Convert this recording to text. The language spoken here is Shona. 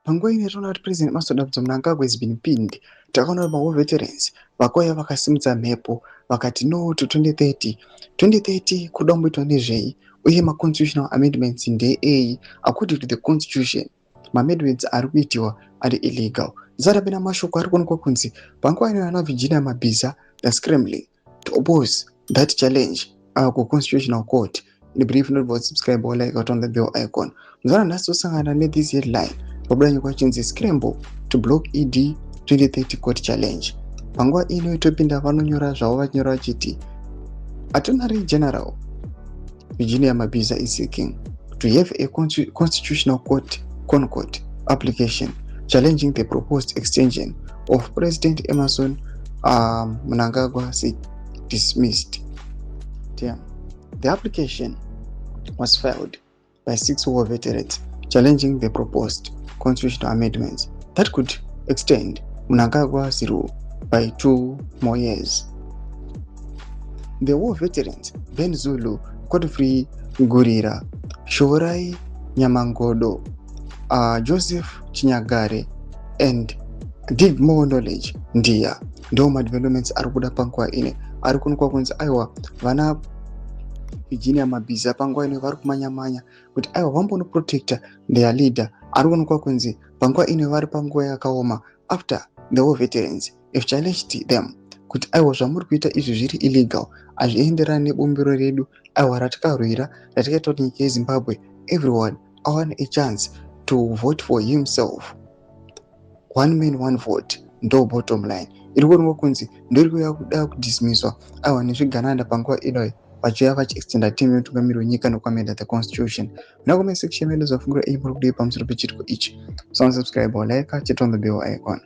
panguva ine tinoona kuti President Masodabzo Mnangagwa Pindi takaona kuti mawo veterans vakauya vakasimudza mhepo vakati no to 2030 kuda kumboitwa nezvei uye ma constitutional amendments ndeei. According to the constitution ma amendments ari kuitiwa ari illegal. Zarapena mashoko ari kuonekwa kunzi panguva ino ana Virginia Mabhiza the scrambling to oppose that challenge ku constitutional court. In brief, not about subscribe or like out on the bell icon. Mzana naso sangana ne this headline pabudanyi kwachinzi Scramble to block ED2030 court challenge. Panguva ino itopinda vanonyora zvavo vanyora vachiti Attorney General Virginia Mabhiza is seeking to have a constitutional court concord application challenging the proposed extension of President Emerson Mnangagwa dismissed. Damn. The application was filed by 6 war veterans challenging the proposed constitutional amendments that could extend Mnangagwa's rule by 2 more years. The war veterans Ben Zulu, Godfrey Gurira, Shorai Nyamangodo, Joseph Chinyagare, and Dig More Knowledge Ndia ndoma developments arikuda panguva ine arikuonekwa kunzi aiwa vana Virginia Mabhiza panguva ino vari kumanya kuti aiwa vambonoprotecta their leader. Arikuonekwa kunzi panguva ino vari panguva yakaoma after the war veterans have challenged them kuti aiwa zvamuri kuita izvi zviri illegal, hazvienderani nebumbiro redu aiwa ratikarwira ratikaita kuti nyika yeZimbabwe everyone awane a chance to vote for himself. One man, one vote. Ndo bottom line. Irikuonekwa kunzi ndiri kuda kudismisswa aiwa nezvigananda panguva ino vachiuya vachiextenda term yomutungamiri wenyika nokuamenda the constitution. Muna section yedu zvafungira muri kudai pamusoro pechitiko ichi. Subscribe or like, hit on the bell icon.